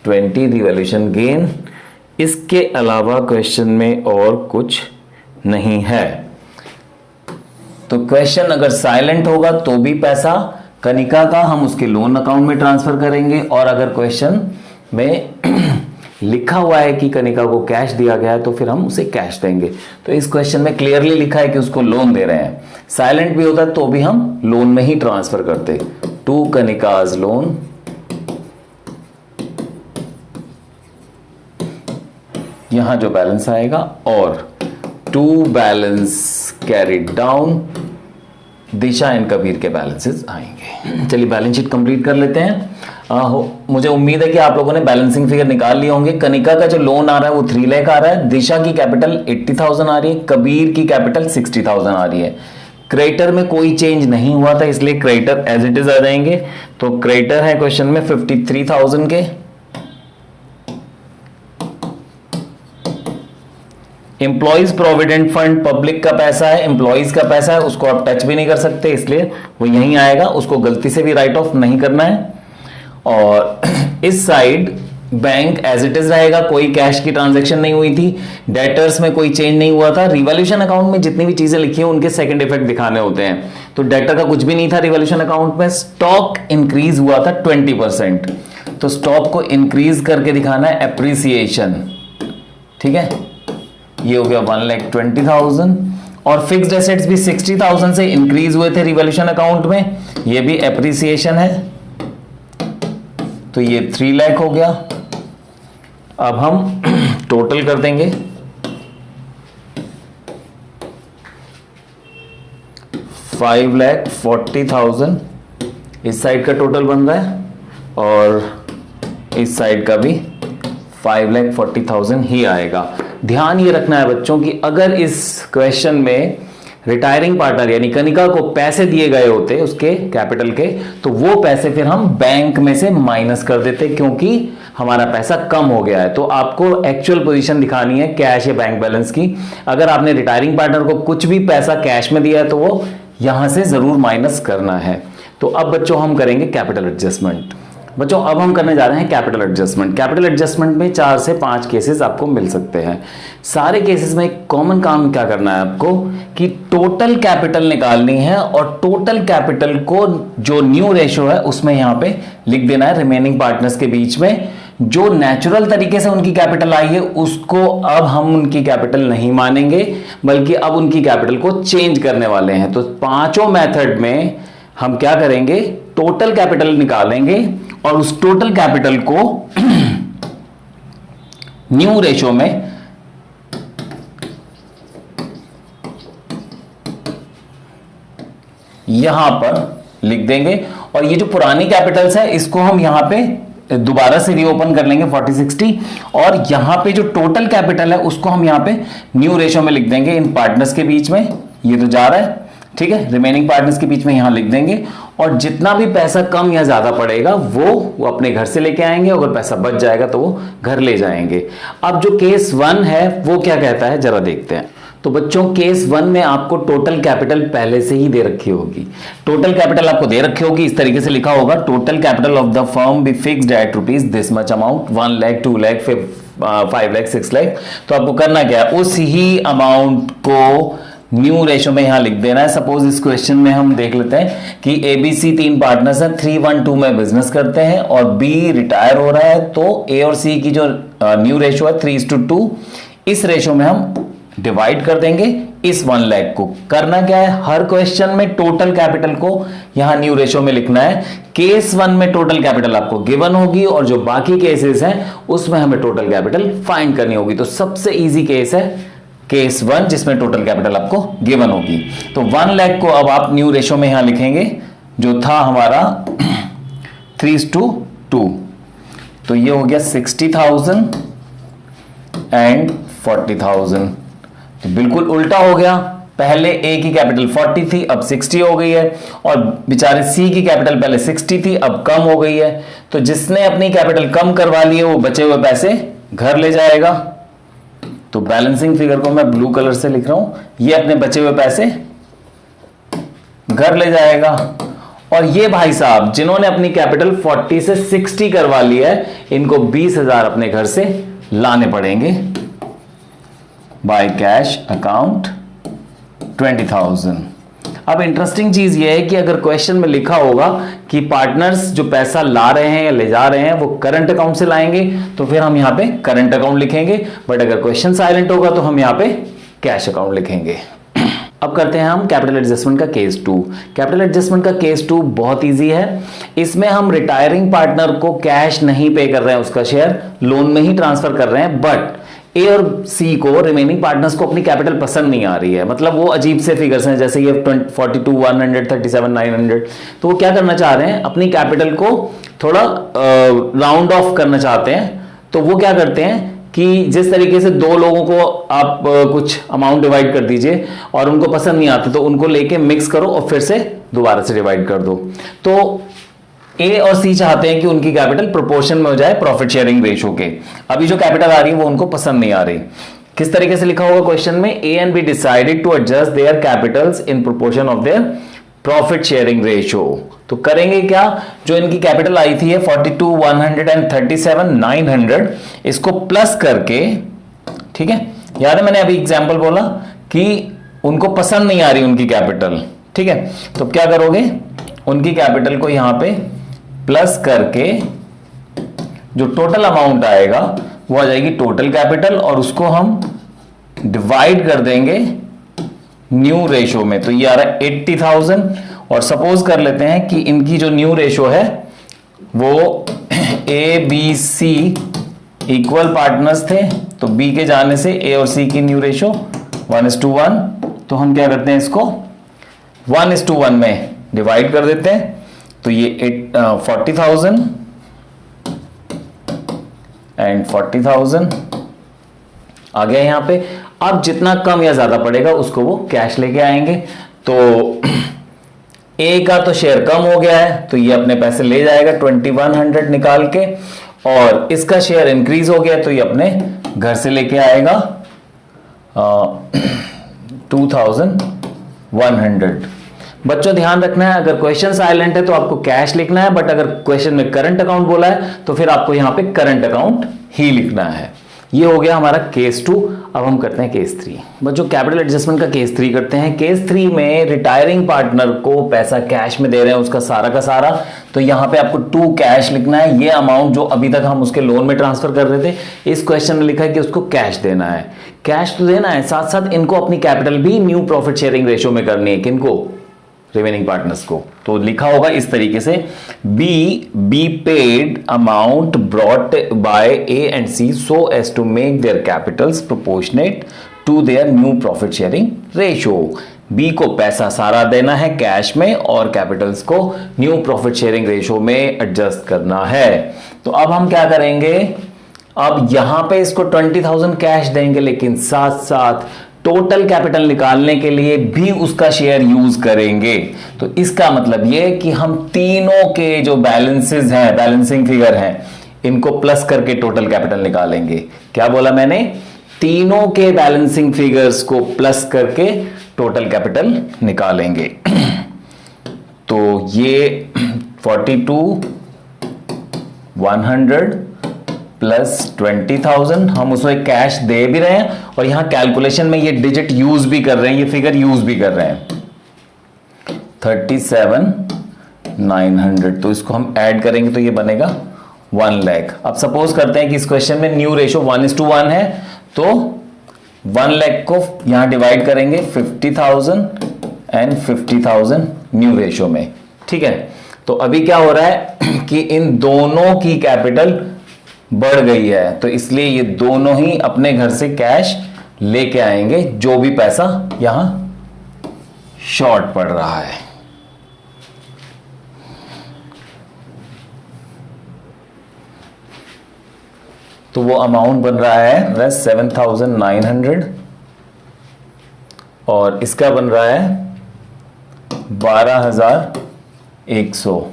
20 रीवैल्यूएशन गेन। इसके अलावा क्वेश्चन में और कुछ नहीं है। तो क्वेश्चन अगर साइलेंट होगा तो भी पैसा कनिका का हम उसके लोन अकाउंट में ट्रांसफर करेंगे, और अगर क्वेश्चन में लिखा हुआ है कि कनिका को कैश दिया गया है तो फिर हम उसे कैश देंगे। तो इस क्वेश्चन में क्लियरली लिखा है कि उसको लोन दे रहे हैं। साइलेंट भी होता तो भी हम लोन में ही ट्रांसफर करते। 2 कनिकाज लोन, यहां जो बैलेंस आएगा, और 2 balance carried down, Disha and Kabir के बैलेंसेस आएंगे। चलिए बैलेंस शीट कंप्लीट कर लेते हैं। मुझे उम्मीद है कि आप लोगों ने बैलेंसिंग फिगर निकाल लिए होंगे। कनिका का जो लोन आ रहा है वो 3 लाख आ रहा है, दिशा की कैपिटल 80,000 आ रही है, कबीर की कैपिटल 60,000 आ रही है। क्रेडिटर में कोई चेंज नहीं हुआ था इसलिए क्रेडिटर एज इट इज आ जाएंगे। तो क्रेडिटर है क्वेश्चन में 53,000 के। एम्प्लॉइज प्रोविडेंट फंड पब्लिक का पैसा है, एम्प्लॉइज का पैसा है, उसको आप टच भी नहीं कर सकते इसलिए वो यहीं आएगा, उसको गलती से भी राइट ऑफ नहीं करना है। और इस side bank as it is रहेगा, कोई कैश की ट्रांजैक्शन नहीं हुई थी, डेटर्स में कोई चेंज नहीं हुआ था। रिवॉल्यूशन अकाउंट में जितनी भी चीजें लिखी हैं उनके सेकंड इफेक्ट दिखाने होते हैं, तो डेटर का कुछ भी नहीं था रिवॉल्यूशन अकाउंट में। स्टॉक इंक्रीज हुआ था 20%, तो स्टॉक को इंक्रीज करके दिखाना है एप्रिसिएशन, ठीक है। ये हो गया 1,20,000। और फिक्स्ड एसेट्स भी 60,000 से इंक्रीज हुए थे रिवॉल्यूशन अकाउंट में, ये भी एप्रिसिएशन है, तो ये 3 लाख हो गया। अब हम टोटल कर देंगे, 5,40,000 इस साइड का टोटल बन रहा है और इस साइड का भी 5,40,000 ही आएगा। ध्यान ये रखना है बच्चों कि अगर इस क्वेश्चन में रिटायरिंग पार्टनर यानी कनिका को पैसे दिए गए होते उसके कैपिटल के, तो वो पैसे फिर हम बैंक में से माइनस कर देते क्योंकि हमारा पैसा कम हो गया है। तो आपको एक्चुअल पोजीशन दिखानी है कैश या बैंक बैलेंस की। अगर आपने रिटायरिंग पार्टनर को कुछ भी पैसा कैश में दिया है तो वो यहां से जरूर माइनस करना है। तो अब बच्चों हम करेंगे कैपिटल एडजस्टमेंट। बच्चों अब हम करने जा रहे हैं कैपिटल एडजस्टमेंट। कैपिटल एडजस्टमेंट में 4 से 5 केसेस आपको मिल सकते हैं। सारे केसेस में एक कॉमन काम क्या करना है आपको कि टोटल कैपिटल निकालनी है और टोटल कैपिटल को जो न्यू रेशो है उसमें यहां पे लिख देना है रिमेनिंग पार्टनर्स के बीच में। जो नेचुरल तरीके से उनकी कैपिटल आई है उसको अब हम उनकी कैपिटल नहीं मानेंगे, बल्कि अब उनकी कैपिटल को चेंज करने वाले हैं। तो पांचों मेथड में हम क्या करेंगे, टोटल कैपिटल निकालेंगे और उस टोटल कैपिटल को न्यू रेशो में यहां पर लिख देंगे। और ये जो पुरानी कैपिटल्स है इसको हम यहां पे दोबारा से रीओपन कर लेंगे 40-60, और यहां पे जो टोटल कैपिटल है उसको हम यहां पे न्यू रेशो में लिख देंगे इन पार्टनर्स के बीच में। ये तो जा रहा है, ठीक है, रिमेनिंग पार्टनर्स के बीच में यहां लिख देंगे। और जितना भी पैसा कम या ज्यादा पड़ेगा वो अपने घर से लेके आएंगे, अगर पैसा बच जाएगा तो वो घर ले जाएंगे। अब जो केस 1 है वो क्या कहता है जरा देखते हैं। तो बच्चों केस 1 में आपको टोटल कैपिटल पहले से ही दे रखी होगी। टोटल कैपिटल आपको दे रखी होगी, इस तरीके से लिखा होगा, total capital of the firm be fixed at rupees this much amount, 1 lakh 2 lakh 5 lakh 6 lakh. तो आपको करना क्या है, उस ही अमाउंट को न्यू रेशो में यहां लिख देना है। सपोज इस क्वेश्चन में हम देख लेते हैं कि एबीसी 3 पार्टनर्स हैं, 312 में बिजनेस करते हैं और बी रिटायर हो रहा है, तो ए और सी की जो न्यू रेशो है 3:2, इस रेशो में हम डिवाइड कर देंगे इस 1 लाख को। करना क्या है, हर क्वेश्चन में टोटल कैपिटल को यहां न्यू रेशो में लिखना है। केस 1 में टोटल कैपिटल आपको गिवन होगी और जो बाकी केसेस हैं उसमें हमें टोटल कैपिटल फाइंड करनी होगी। तो सबसे इजी केस है केस 1 जिसमें टोटल कैपिटल आपको गिवन होगी। तो 1 लाख को अब आप न्यू रेशो में यहां लिखेंगे जो था हमारा 3:2, तो ये हो गया 60,000 एंड 40,000। तो बिल्कुल उल्टा हो गया, पहले ए की कैपिटल 40 थी अब 60 हो गई है, और बेचारे सी की कैपिटल पहले 60 थी अब कम हो गई है। तो जिसने अपनी कैपिटल कम करवा ली है वो बचे हुए पैसे घर ले जाएगा। तो बैलेंसिंग फिगर को मैं ब्लू कलर से लिख रहा हूं, ये अपने बचे हुए पैसे घर ले जाएगा। और ये भाई साहब जिन्होंने अपनी कैपिटल 40 से 60 करवा ली है, इनको 20,000 अपने घर से लाने पड़ेंगे बाय कैश अकाउंट 20,000। अब इंटरेस्टिंग चीज ये है कि अगर क्वेश्चन में लिखा होगा कि पार्टनर्स जो पैसा ला रहे हैं या ले जा रहे हैं वो करंट अकाउंट से लाएंगे, तो फिर हम यहां पे करंट अकाउंट लिखेंगे, बट अगर क्वेश्चन साइलेंट होगा तो हम यहां पे कैश अकाउंट लिखेंगे। अब करते हैं हम कैपिटल एडजस्टमेंट का केस 2। कैपिटल एडजस्टमेंट का केस 2 बहुत इजी है। इसमें हम रिटायरिंग पार्टनर को कैश नहीं पे कर रहे हैं, उसका शेयर लोन में ही ट्रांसफर कर रहे हैं, बट ए और सी को रिमेनिंग पार्टनर्स को अपनी कैपिटल पसंद नहीं आ रही है। मतलब वो अजीब से फिगर्स हैं, जैसे ये 42, 100, 37, 900। तो वो क्या करना चाह रहे हैं, अपनी कैपिटल को थोड़ा राउंड ऑफ करना चाहते हैं। तो वो क्या करते हैं कि जिस तरीके से दो लोगों को आप कुछ अमाउंट डिवाइड कर दीजिए और उनको पसंद नहीं आता, तो उनको लेके मिक्स करो और फिर से दोबारा से डिवाइड कर दो। तो ए और सी चाहते हैं कि उनकी कैपिटल प्रोपोर्शन में हो जाए प्रॉफिट शेयरिंग रेशो के। अभी जो कैपिटल आ रही है वो उनको पसंद नहीं आ रही। किस तरीके से लिखा होगा क्वेश्चन में, A and B decided to adjust their capitals in proportion of their profit sharing ratio. तो करेंगे क्या, जो इनकी कैपिटल आई थी 42, 137, 900, इसको प्लस करके, ठीक है, याद है मैंने अभी एग्जांपल बोला कि उनको पसंद नहीं आ रही उनकी कैपिटल, ठीक है। तो क्या करोगे, उनकी कैपिटल को यहां पे प्लस करके जो टोटल अमाउंट आएगा वो आ जाएगी टोटल कैपिटल, और उसको हम डिवाइड कर देंगे न्यू रेशो में। तो ये आ रहा है 80,000। और सपोज कर लेते हैं कि इनकी जो न्यू रेशो है वो A B C equal partners थे, तो बी के जाने से ए और सी की न्यू रेशो 1:1। तो हम क्या करते हैं, इसको 1:1 में डिवाइड कर देते हैं। तो ये 40,000 एंड 40,000 आ गया यहां पे। अब जितना कम या ज्यादा पड़ेगा उसको वो कैश लेके आएंगे। तो ए का तो शेयर कम हो गया है, तो ये अपने पैसे ले जाएगा 2100 निकाल के, और इसका शेयर इंक्रीज हो गया तो ये अपने घर से लेके आएगा 2100। बच्चों ध्यान रखना है, अगर क्वेश्चन साइलेंट है तो आपको कैश लिखना है, बट अगर क्वेश्चन में करंट अकाउंट बोला है तो फिर आपको यहां पे करंट अकाउंट ही लिखना है। ये हो गया हमारा केस 2। अब हम करते हैं केस 3। बच्चों कैपिटल एडजस्टमेंट का केस 3 करते हैं। केस 3 में रिटायरिंग पार्टनर को पैसा कैश में दे रहे हैं, उसका सारा का सारा। तो यहां पे आपको 2 कैश लिखना है। ये अमाउंट जो अभी तक हम उसके लोन में ट्रांसफर कर रहे थे, इस क्वेश्चन में लिखा है कि उसको कैश देना है। कैश तो देना है, साथ साथ इनको अपनी कैपिटल भी न्यू प्रॉफिट शेयरिंग रेशियो में करनी है। किनको, रिमेनिंग पार्टनर्स को। तो लिखा होगा इस तरीके से, B paid amount brought by A and C so as to make their capitals proportionate to their new profit sharing ratio. B को पैसा सारा देना है कैश में और कैपिटल्स को न्यू प्रॉफिट शेयरिंग रेशियो में एडजस्ट करना है। तो अब हम क्या करेंगे, अब यहां पे इसको 20,000 कैश देंगे, लेकिन साथ साथ टोटल कैपिटल निकालने के लिए भी उसका शेयर यूज करेंगे। तो इसका मतलब यह कि हम तीनों के जो बैलेंसेस हैं, बैलेंसिंग फिगर हैं, इनको प्लस करके टोटल कैपिटल निकालेंगे। क्या बोला मैंने, तीनों के बैलेंसिंग फिगर्स को प्लस करके टोटल कैपिटल निकालेंगे। तो ये 42 100 प्लस 20,000, हम उसमें कैश दे भी रहे हैं और यहां कैलकुलेशन में ये डिजिट यूज भी कर रहे हैं, ये फिगर यूज भी कर रहे हैं। 37,900, तो इसको हम ऐड करेंगे तो ये बनेगा 1 लाख। अब सपोज करते हैं कि इस क्वेश्चन में न्यू रेशो 1:1 है, तो 1 लाख को यहां डिवाइड करेंगे 50,000 एंड 50,000 न्यू रेशो में। ठीक है, तो अभी क्या हो रहा है कि इन दोनों की कैपिटल बढ़ गई है, तो इसलिए ये दोनों ही अपने घर से कैश लेके आएंगे, जो भी पैसा यहां शॉर्ट पड़ रहा है। तो वो अमाउंट बन रहा है 7,900 और इसका बन रहा है 12,100।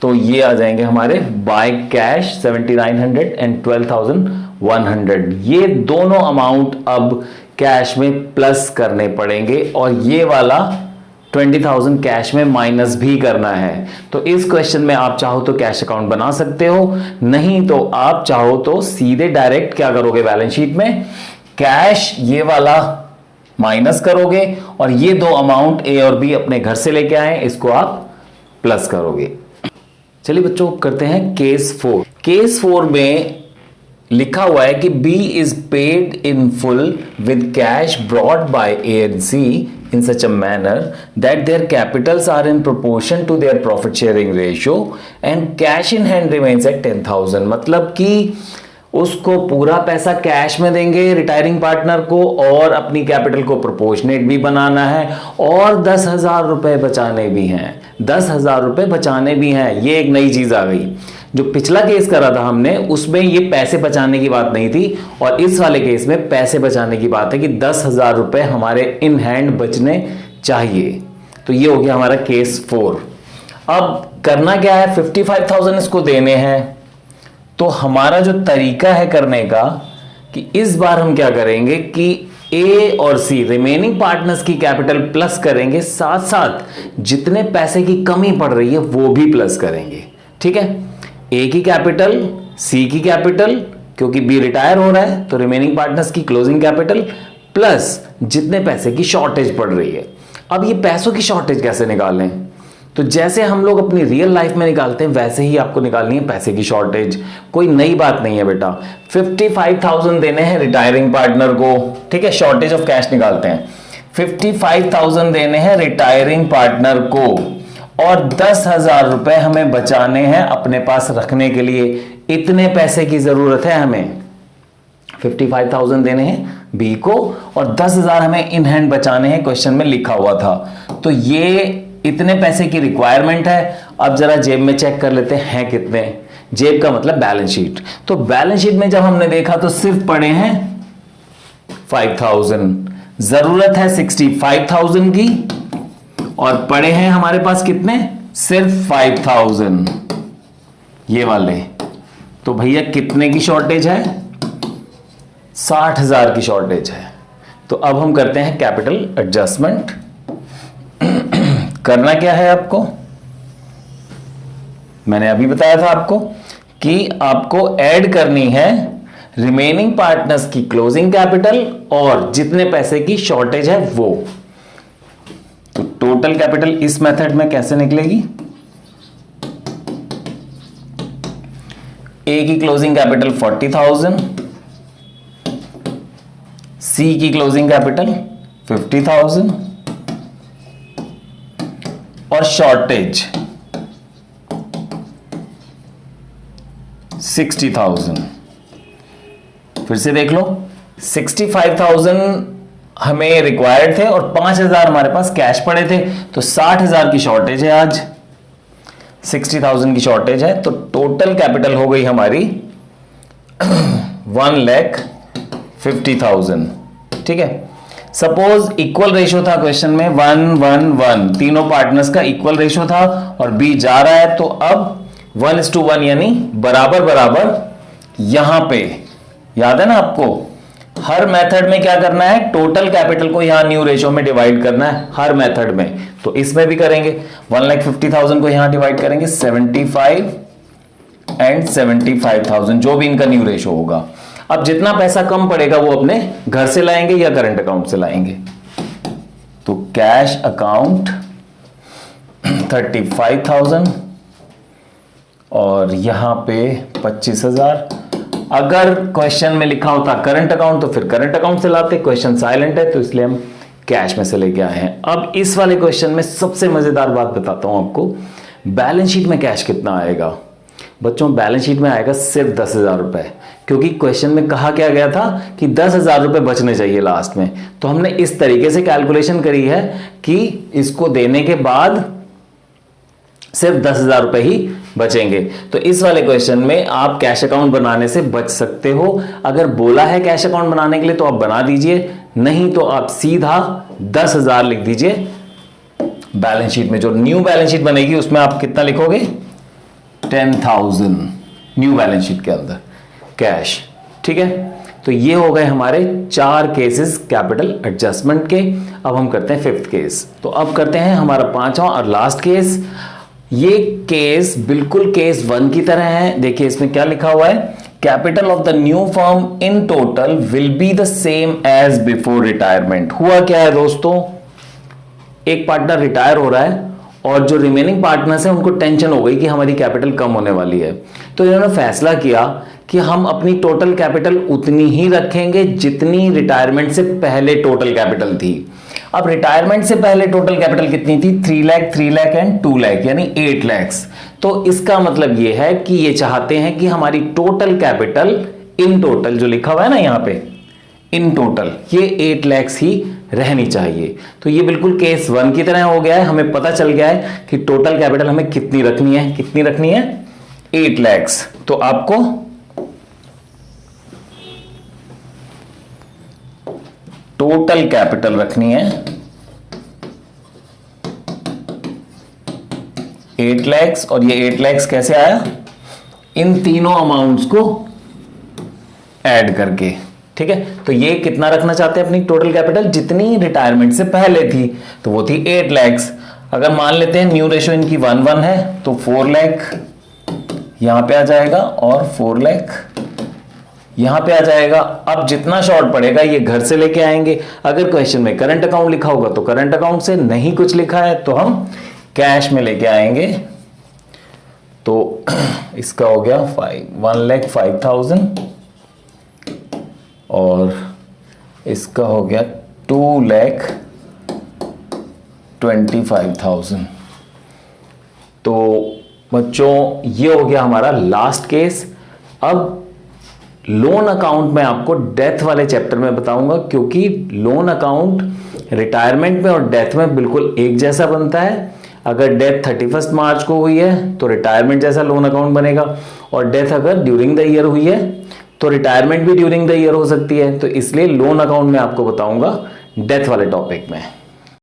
तो ये आ जाएंगे हमारे बाय कैश 7,900 एंड 12,100। ये दोनों अमाउंट अब कैश में प्लस करने पड़ेंगे और ये वाला 20,000 कैश में माइनस भी करना है। तो इस क्वेश्चन में आप चाहो तो कैश अकाउंट बना सकते हो, नहीं तो आप चाहो तो सीधे डायरेक्ट क्या करोगे, बैलेंस शीट में कैश ये वाला माइनस करोगे और ये दो अमाउंट ए और बी अपने घर से लेके आए, इसको आप प्लस करोगे। चलिए बच्चों करते हैं केस 4। केस 4 में लिखा हुआ है कि B is paid in full with cash brought by A and C in such a manner that their capitals are in proportion to their profit sharing ratio and cash in hand remains at 10,000। मतलब कि उसको पूरा पैसा cash में देंगे retiring partner को और अपनी कैपिटल को प्रोपोर्शनेट भी बनाना है और 10,000 रुपए बचाने भी हैं, 10,000 रुपए बचाने भी हैं। ये एक नई चीज आ गई। जो पिछला केस करा था हमने उसमें ये पैसे बचाने की बात नहीं थी और इस वाले केस में पैसे बचाने की बात है कि 10,000 रुपए हमारे इन हैंड बचने चाहिए। तो ये हो गया हमारा केस 4। अब करना क्या है, 55,000 इसको देने हैं। तो हमारा जो तरीका है करने का कि इस बार हम क्या करेंगे कि ए और सी रिमेनिंग पार्टनर्स की कैपिटल प्लस करेंगे, साथ साथ जितने पैसे की कमी पड़ रही है वो भी प्लस करेंगे। ठीक है, ए की कैपिटल, सी की कैपिटल, क्योंकि बी रिटायर हो रहा है तो रिमेनिंग पार्टनर्स की क्लोजिंग कैपिटल प्लस जितने पैसे की शॉर्टेज पड़ रही है। अब ये पैसों की शॉर्टेज कैसे निकालें, तो जैसे हम लोग अपनी रियल लाइफ में निकालते हैं वैसे ही आपको निकालनी है पैसे की शॉर्टेज। कोई नई बात नहीं है बेटा। 55,000 देने हैं रिटायरिंग पार्टनर को, ठीक है, शॉर्टेज ऑफ कैश निकालते हैं। 55,000 देने हैं रिटायरिंग पार्टनर को और 10,000 रुपए हमें बचाने हैं अपने पास रखने के लिए। इतने पैसे की जरूरत है हमें। 55,000 देने हैं बी को और 10,000 हमें इन हैंड बचाने हैं, क्वेश्चन में लिखा हुआ था। तो ये इतने पैसे की रिक्वायरमेंट है। अब जरा जेब में चेक कर लेते हैं कितने। जेब का मतलब बैलेंस शीट। तो बैलेंस शीट में जब हमने देखा तो सिर्फ पड़े हैं 5,000, जरूरत है 65,000 की और पड़े हैं हमारे पास कितने, सिर्फ 5,000 ये वाले। तो भैया कितने की शॉर्टेज है, 60,000 की शॉर्टेज है। तो अब हम करते हैं कैपिटल एडजस्टमेंट। करना क्या है आपको, मैंने अभी बताया था आपको कि आपको ऐड करनी है रिमेनिंग पार्टनर्स की क्लोजिंग कैपिटल और जितने पैसे की शॉर्टेज है वो। तो टोटल कैपिटल इस मेथड में कैसे निकलेगी, ए की क्लोजिंग कैपिटल 40,000, सी की क्लोजिंग कैपिटल 50,000 और शॉर्टेज 60,000। फिर से देख लो, 65,000 हमें रिक्वायर्ड थे और 5,000 हमारे पास कैश पड़े थे, तो 60,000 की शॉर्टेज है आज, 60,000 की शॉर्टेज है। तो टोटल कैपिटल हो गई हमारी 1,50,000। ठीक है, सपोज इक्वल रेशो था क्वेश्चन में 1:1:1, तीनों पार्टनर्स का इक्वल रेशो था और बी जा रहा है, तो अब 1:1 यानी बराबर बराबर। यहां पे याद है ना आपको, हर मेथड में क्या करना है, टोटल कैपिटल को यहां न्यू रेशियो में डिवाइड करना है हर मेथड में। तो इसमें भी करेंगे 1,50,000 को यहां डिवाइड करेंगे 75 एंड 75,000, जो भी इनका न्यू रेशियो होगा। अब जितना पैसा कम पड़ेगा वो अपने घर से लाएंगे या करंट अकाउंट से लाएंगे। तो कैश अकाउंट 35,000 और यहां पे 25,000। अगर क्वेश्चन में लिखा होता करंट अकाउंट तो फिर करंट अकाउंट से लाते, क्वेश्चन साइलेंट है तो इसलिए हम कैश में से लेके आए हैं। अब इस वाले क्वेश्चन में सबसे मजेदार बात बताता हूं आपको, बैलेंस शीट में कैश कितना आएगा। बच्चों बैलेंस शीट में आएगा सिर्फ 10,000 रुपए, क्योंकि क्वेश्चन में कहा क्या गया था कि 10,000 रुपए बचने चाहिए लास्ट में। तो हमने इस तरीके से कैलकुलेशन करी है कि इसको देने के बाद सिर्फ 10,000 रुपए ही बचेंगे। तो इस वाले क्वेश्चन में आप कैश अकाउंट बनाने से बच सकते हो। अगर बोला है कैश अकाउंट बनाने के लिए तो आप बना दीजिए, नहीं तो आप सीधा 10,000 लिख दीजिए बैलेंस शीट में। जो न्यू बैलेंस शीट बनेगी उसमें आप कितना लिखोगे, 10,000 न्यू बैलेंस शीट के अंदर कैश। ठीक है, तो ये हो गए हमारे 4 केसेस कैपिटल एडजस्टमेंट के। अब हम करते हैं 5th केस। तो अब करते हैं हमारा 5वां और लास्ट केस। ये केस बिल्कुल केस 1 की तरह है। देखिए इसमें क्या लिखा हुआ है, capital of the new firm in total will be the same as before retirement. हुआ क्या है दोस्तों, एक पार्टनर रिटायर हो रहा है और जो रिमेनिंग पार्टनर्स हैं उनको टेंशन हो गई कि हमारी कैपिटल कम होने वाली है। तो इन्होंने फैसला किया कि हम अपनी टोटल कैपिटल उतनी ही रखेंगे जितनी रिटायरमेंट से पहले टोटल कैपिटल थी। अब रिटायरमेंट से पहले टोटल कैपिटल कितनी थी, 3 लाख, 3 लाख एंड 2 लाख, यानी 8 लाख। तो इसका मतलब यह है कि ये चाहते हैं कि हमारी टोटल कैपिटल इन टोटल, जो लिखा हुआ है ना यहां पे इन टोटल, ये 8 लाख ही रहनी चाहिए। तो ये बिल्कुल केस 1 की तरह हो गया है। हमें पता चल गया है कि टोटल कैपिटल हमें कितनी रखनी है, कितनी रखनी है, 8 लाख। तो आपको टोटल कैपिटल रखनी है 8 लाख। और ये 8 लाख कैसे आया, इन तीनों अमाउंट्स को ऐड करके। ठीक है, तो ये कितना रखना चाहते हैं अपनी टोटल कैपिटल, जितनी रिटायरमेंट से पहले थी, तो वो थी 8 लाख। अगर मान लेते हैं न्यू रेशियो इनकी 1:1 है तो 4 लाख यहां पे आ जाएगा और 4 लाख यहां पे आ जाएगा। अब जितना शॉर्ट पड़ेगा ये घर से लेके आएंगे। अगर क्वेश्चन में करंट अकाउंट लिखा होगा तो करंट अकाउंट से, नहीं कुछ लिखा है तो हम कैश में लेके आएंगे। तो इसका हो गया 1,05,000 और इसका हो गया 2,25,000। तो बच्चों ये हो गया हमारा लास्ट केस। अब लोन अकाउंट में आपको डेथ वाले चैप्टर में बताऊंगा, क्योंकि लोन अकाउंट रिटायरमेंट में और डेथ में बिल्कुल एक जैसा बनता है। अगर डेथ 31 मार्च को हुई है तो रिटायरमेंट जैसा लोन अकाउंट बनेगा, और डेथ अगर ड्यूरिंग द ईयर हुई है तो रिटायरमेंट भी ड्यूरिंग द ईयर हो सकती है। तो इसलिए लोन अकाउंट में आपको बताऊंगा डेथ वाले टॉपिक में।